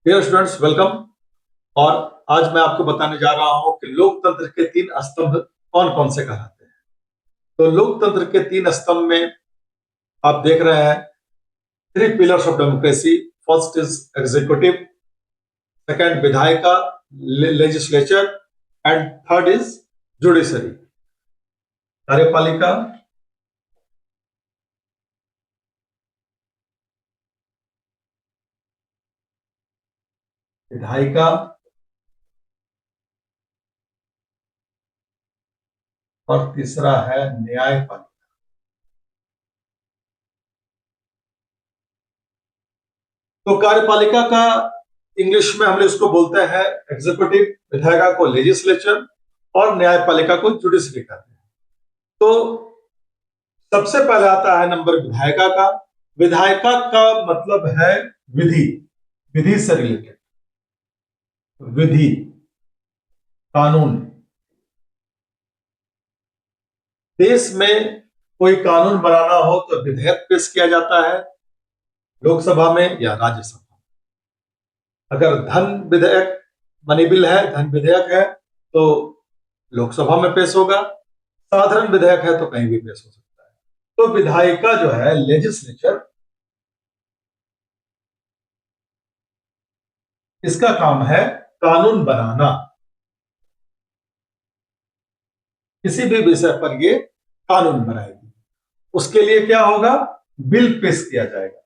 Dear students, welcome. और आज मैं आपको बताने जा रहा हूं कि लोकतंत्र के तीन स्तंभ कौन कौन से कहलाते हैं। तो लोकतंत्र के तीन स्तंभ में आप देख रहे हैं three pillars of democracy. First is executive, second विधायिका legislature, and third is judiciary कार्यपालिका, विधायिका और तीसरा है न्यायपालिका। तो कार्यपालिका का इंग्लिश में हम इसको बोलते हैं एग्जीक्यूटिव, विधायिका को लेजिस्लेचर और न्यायपालिका को जुडिशरी कहते हैं। तो सबसे पहले आता है नंबर विधायिका का। विधायिका का मतलब है विधि, विधि से रिलेटेड, विधि, कानून। देश में कोई कानून बनाना हो तो विधेयक पेश किया जाता है लोकसभा में या राज्यसभा में। अगर धन विधेयक मनी बिल है, धन विधेयक है, तो लोकसभा में पेश होगा। साधारण विधेयक है तो कहीं भी पेश हो सकता है। तो विधायिका जो है, लेजिस्लेचर, इसका काम है कानून बनाना। किसी भी विषय पर ये कानून बनाएगी। उसके लिए क्या होगा? बिल पेश किया जाएगा।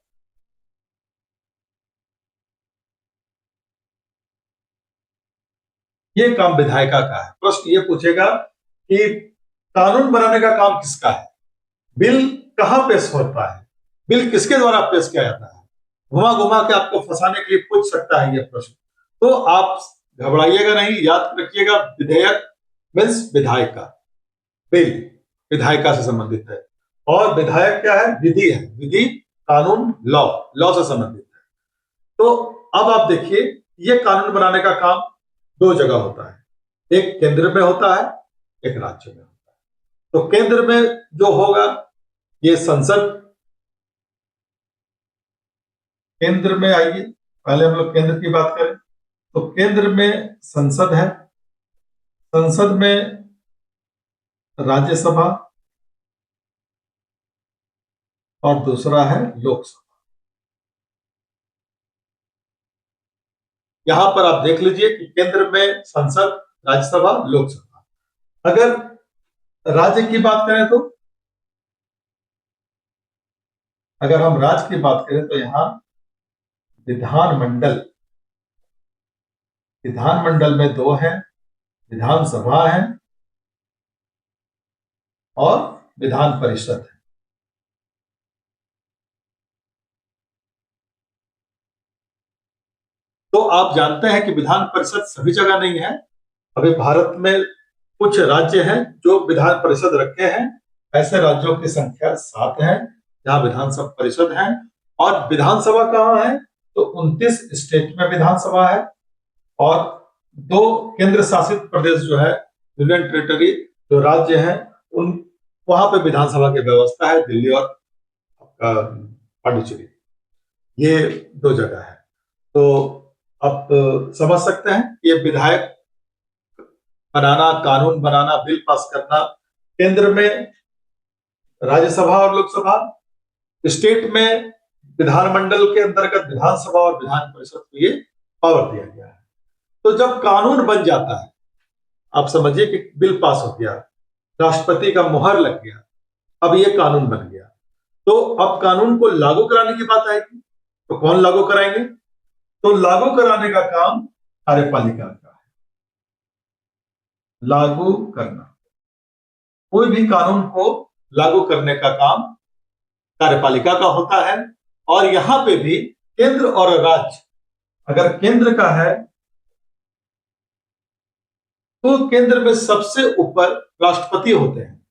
ये काम विधायिका का है। प्रश्न ये पूछेगा कि कानून बनाने का काम किसका है? बिल कहां पेश होता है? बिल किसके द्वारा पेश किया जाता है? घुमा घुमा के आपको फंसाने के लिए पूछ सकता है ये प्रश्न। तो आप घबराइएगा नहीं, याद रखिएगा, विधेयक मीन्स विधायिका, बिल विधायिका से संबंधित है। और विधायक क्या है? विधि है, विधि, कानून, लॉ, लॉ से संबंधित है। तो अब आप देखिए, ये कानून बनाने का काम दो जगह होता है। एक केंद्र में होता है, एक राज्य में होता है। तो केंद्र में जो होगा ये संसद। केंद्र में आइए, पहले हम लोग केंद्र की बात करें तो केंद्र में संसद है, संसद में राज्यसभा और दूसरा है लोकसभा। यहां पर आप देख लीजिए कि केंद्र में संसद, राज्यसभा, लोकसभा। अगर राज्य की बात करें तो, अगर हम राज्य की बात करें तो यहां विधानमंडल, विधानमंडल में दो है, विधानसभा है और विधान परिषद है। तो आप जानते हैं कि विधान परिषद सभी जगह नहीं है। अभी भारत में कुछ राज्य हैं जो विधान परिषद रखे हैं। ऐसे राज्यों की संख्या 7 है जहां विधानसभा परिषद है। और विधानसभा कहाँ है? तो 29 स्टेट में विधानसभा है और 2 केंद्र शासित प्रदेश जो है, यूनियन टेरिटरी, जो राज्य है, उन वहां पे विधानसभा की व्यवस्था है, दिल्ली और पांडिचेरी, ये 2 जगह है। तो आप समझ सकते हैं, ये विधायक बनाना, कानून बनाना, बिल पास करना, केंद्र में राज्यसभा और लोकसभा, स्टेट में विधानमंडल के अंतर्गत विधानसभा और विधान परिषद को ये पावर दिया गया है। तो जब कानून बन जाता है, आप समझिए कि बिल पास हो गया, राष्ट्रपति का मुहर लग गया, अब ये कानून बन गया। तो अब कानून को लागू कराने की बात आएगी, तो कौन लागू कराएंगे? तो लागू कराने का काम कार्यपालिका का है, लागू करना। कोई भी कानून को लागू करने का काम कार्यपालिका का होता है। और यहां पे भी केंद्र और राज्य, अगर केंद्र का है तो केंद्र में सबसे ऊपर राष्ट्रपति होते हैं।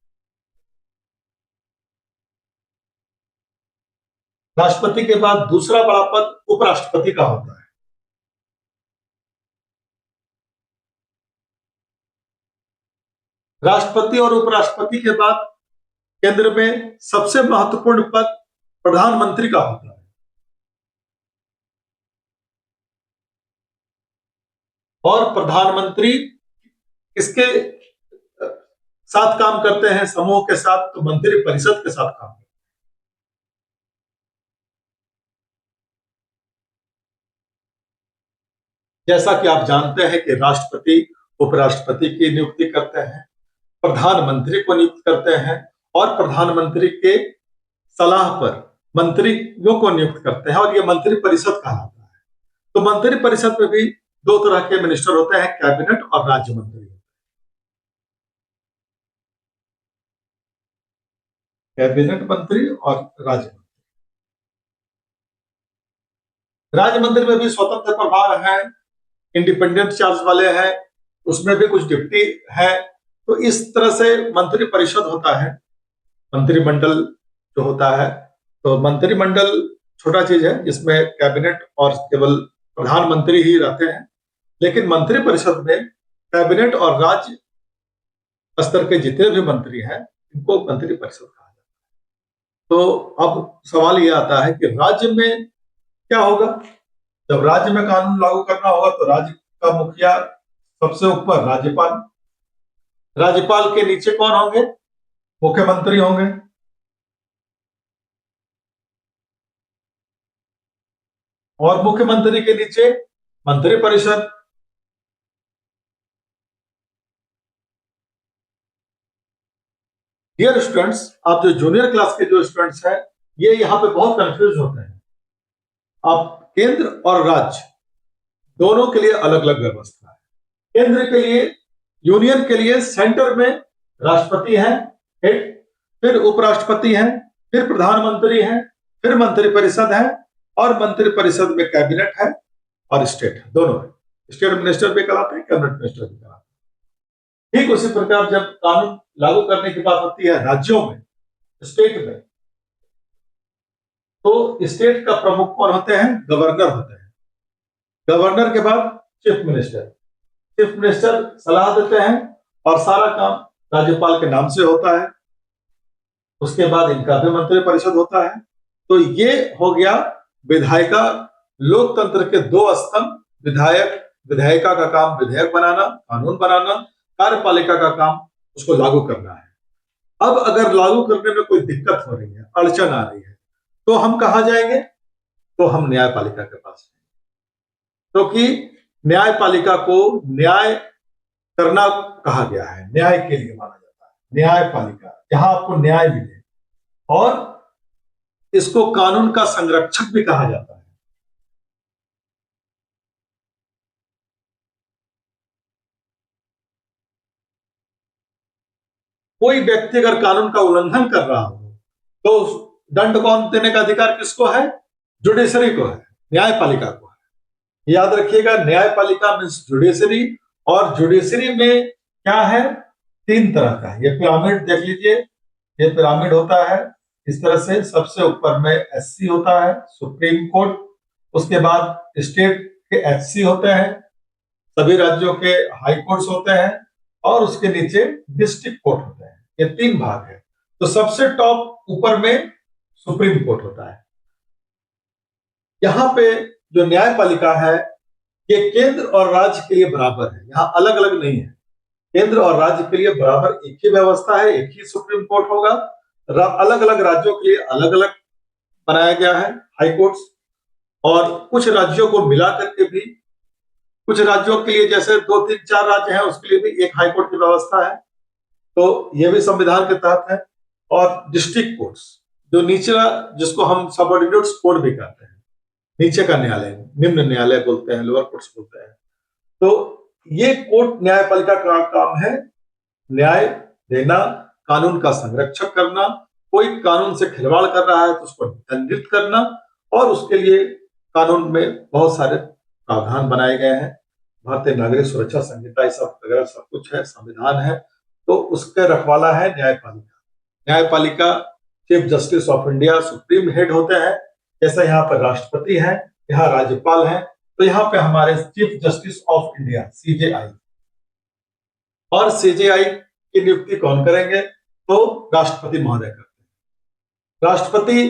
राष्ट्रपति के बाद दूसरा बड़ा पद उपराष्ट्रपति का होता है। राष्ट्रपति और उपराष्ट्रपति के बाद केंद्र में सबसे महत्वपूर्ण पद प्रधानमंत्री का होता है। और प्रधानमंत्री किसके साथ काम करते हैं समूह के साथ? तो मंत्री परिषद के साथ काम करते हैं। जैसा कि आप जानते हैं कि राष्ट्रपति उपराष्ट्रपति की नियुक्ति करते हैं, प्रधानमंत्री को नियुक्त करते हैं और प्रधानमंत्री के सलाह पर मंत्रियों को नियुक्त करते हैं और ये मंत्री परिषद कहलाता है। तो मंत्री परिषद में भी दो तरह के मिनिस्टर होते हैं, कैबिनेट और राज्य मंत्री। कैबिनेट मंत्री और राज्य मंत्री। राज्य मंत्री में भी स्वतंत्र प्रभार है, इंडिपेंडेंट चार्ज वाले हैं, उसमें भी कुछ डिप्टी है। तो इस तरह से मंत्री परिषद होता है, मंत्रिमंडल जो होता है। तो मंत्रिमंडल छोटा चीज है जिसमें कैबिनेट और केवल प्रधानमंत्री ही रहते हैं, लेकिन मंत्री परिषद में कैबिनेट और राज्य स्तर के जितने भी मंत्री हैं इनको मंत्री परिषद कहा जाता है। तो अब सवाल यह आता है कि राज्य में क्या होगा? जब राज्य में कानून लागू करना होगा तो राज्य का मुखिया सबसे ऊपर राज्यपाल, राज्यपाल के नीचे कौन होंगे? मुख्यमंत्री होंगे। और मुख्यमंत्री के नीचे मंत्री परिषद। डियर स्टूडेंट्स, आप जो जूनियर क्लास के जो स्टूडेंट्स हैं ये यहाँ पे बहुत कंफ्यूज होते हैं। आप केंद्र और राज्य दोनों के लिए अलग अलग व्यवस्था है। केंद्र के लिए, यूनियन के लिए सेंटर में राष्ट्रपति है, फिर उपराष्ट्रपति है, फिर प्रधानमंत्री है, फिर मंत्री परिषद है और मंत्री परिषद में कैबिनेट है और स्टेट है, दोनों है। स्टेट मिनिस्टर भी कहलाते हैं, कैबिनेट मिनिस्टर भी कहलाते हैं। ठीक उसी प्रकार जब कानून लागू करने की बात होती है राज्यों में, स्टेट में, तो स्टेट का प्रमुख कौन होते हैं? गवर्नर होते हैं। गवर्नर के बाद चीफ मिनिस्टर। चीफ मिनिस्टर सलाह देते हैं और सारा काम राज्यपाल के नाम से होता है। उसके बाद इनका भी मंत्री परिषद होता है। तो ये हो गया विधायिका, लोकतंत्र के दो स्तंभ। विधायक, विधायिका का काम विधेयक बनाना, कानून बनाना, कार्यपालिका का काम उसको लागू करना है। अब अगर लागू करने में कोई दिक्कत हो रही है, अड़चन आ रही है, तो हम कहा जाएंगे? तो हम न्यायपालिका के पास, क्योंकि न्यायपालिका को न्याय करना कहा गया है, न्याय के लिए माना जाता है। न्यायपालिका जहां आपको न्याय मिले, और इसको कानून का संरक्षक भी कहा जाता है। कोई व्यक्ति अगर कानून का उल्लंघन कर रहा हो तो दंड कौन देने का अधिकार किसको है? जुडिशरी को है, न्यायपालिका को है। याद रखिएगा, न्यायपालिका मीन्स जुडिशरी। और जुडिशरी में क्या है? तीन तरह का है। ये पिरामिड देख लीजिए, ये पिरामिड होता है इस तरह से। सबसे ऊपर में एससी होता है, सुप्रीम कोर्ट। उसके बाद स्टेट के एचसी होते हैं, सभी राज्यों के हाई कोर्ट्स होते हैं, और उसके नीचे डिस्ट्रिक्ट कोर्ट होते हैं। ये तीन भाग है। तो सबसे टॉप ऊपर में सुप्रीम कोर्ट होता है। यहाँ पे जो न्यायपालिका है ये केंद्र और राज्य के लिए बराबर है, यहाँ अलग अलग नहीं है। केंद्र और राज्य के लिए बराबर एक ही व्यवस्था है, एक ही सुप्रीम कोर्ट होगा। अलग अलग राज्यों के लिए अलग अलग बनाया गया है हाई कोर्ट्स। और कुछ राज्यों को मिला करके भी, कुछ राज्यों के लिए जैसे 2 3 4 राज्य हैं उसके लिए भी एक हाई कोर्ट की व्यवस्था है, तो ये भी संविधान के तहत है। और डिस्ट्रिक्ट कोर्ट्स जो निचला, जिसको हम सबऑर्डिनेट कोर्ट भी कहते हैं, नीचे का न्यायालय, निम्न न्यायालय बोलते हैं, लोअर कोर्ट्स बोलते हैं। तो ये कोर्ट न्यायपालिका का काम है न्याय देना, कानून का संरक्षण करना। कोई कानून से खिलवाड़ कर रहा है तो उसको दंडित करना, और उसके लिए कानून में बहुत सारे प्रावधान बनाए गए हैं। भारतीय नागरिक सुरक्षा संहिता, ये सब वगैरह सब कुछ है, संविधान है। तो उसके रखवाला है न्यायपालिका। न्यायपालिका chief justice of India supreme head होते हैं। जैसे यहाँ पर राष्ट्रपति है, यहाँ राज्यपाल है, तो यहाँ पे हमारे chief justice of India CJI. और सीजेआई की नियुक्ति कौन करेंगे? तो राष्ट्रपति महोदय करते हैं। राष्ट्रपति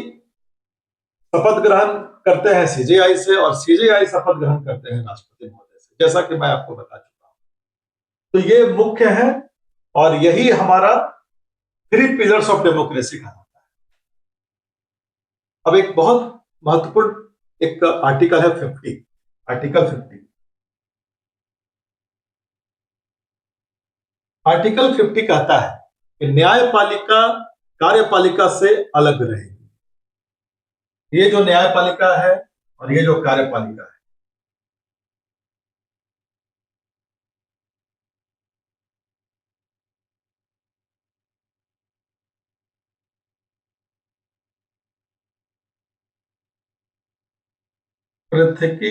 शपथ ग्रहण करते हैं सीजेआई से, और सीजेआई शपथ ग्रहण करते हैं राष्ट्रपति महोदय से। जैसा कि मैं आपको बता चुका हूं। तो ये मुख्य है और यही हमारा 3 पिलर्स ऑफ डेमोक्रेसी का। अब एक बहुत महत्वपूर्ण एक आर्टिकल है 50, आर्टिकल 50। आर्टिकल 50 कहता है कि न्यायपालिका कार्यपालिका से अलग रहेगी। ये जो न्यायपालिका है और ये जो कार्यपालिका है, पृथकी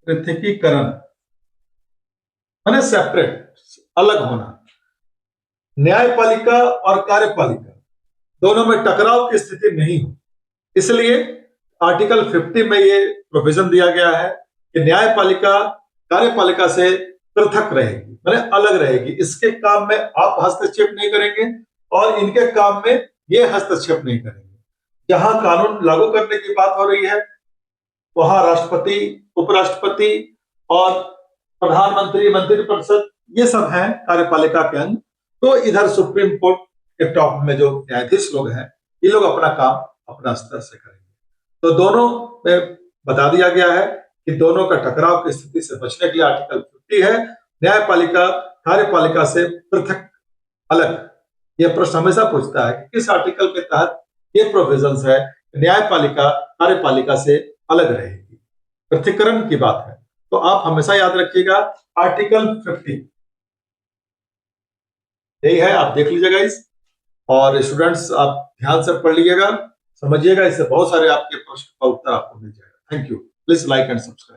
पृथकीकरण माने सेपरेट, अलग होना। न्यायपालिका और कार्यपालिका दोनों में टकराव की स्थिति नहीं हो, इसलिए आर्टिकल 50 में ये प्रोविजन दिया गया है कि न्यायपालिका कार्यपालिका से पृथक रहेगी, माने अलग रहेगी। इसके काम में आप हस्तक्षेप नहीं करेंगे और इनके काम में ये हस्तक्षेप नहीं करेंगे। जहां कानून लागू करने की बात हो रही है वहां राष्ट्रपति, उपराष्ट्रपति और प्रधानमंत्री, मंत्रिपरिषद ये सब हैं कार्यपालिका के अंग। तो इधर सुप्रीम कोर्ट के टॉप में जो न्यायाधीश लोग हैं ये लोग अपना काम अपना स्तर से करेंगे। तो दोनों में बता दिया गया है कि दोनों का टकराव की स्थिति से बचने के लिए आर्टिकल 50 है, न्यायपालिका कार्यपालिका से पृथक, अलग। यह प्रश्न हमेशा पूछता है कि किस आर्टिकल के तहत ये प्रोविजंस है न्यायपालिका कार्यपालिका से अलग रहेगी। पृथकीकरण की बात है तो आप हमेशा याद रखिएगा आर्टिकल 50 यही है, आप देख लीजिएगा इस। और स्टूडेंट्स आप ध्यान से पढ़ लीजिएगा, समझिएगा, इससे बहुत सारे आपके प्रश्न का उत्तर आपको मिल जाएगा। Thank you. Please like and subscribe.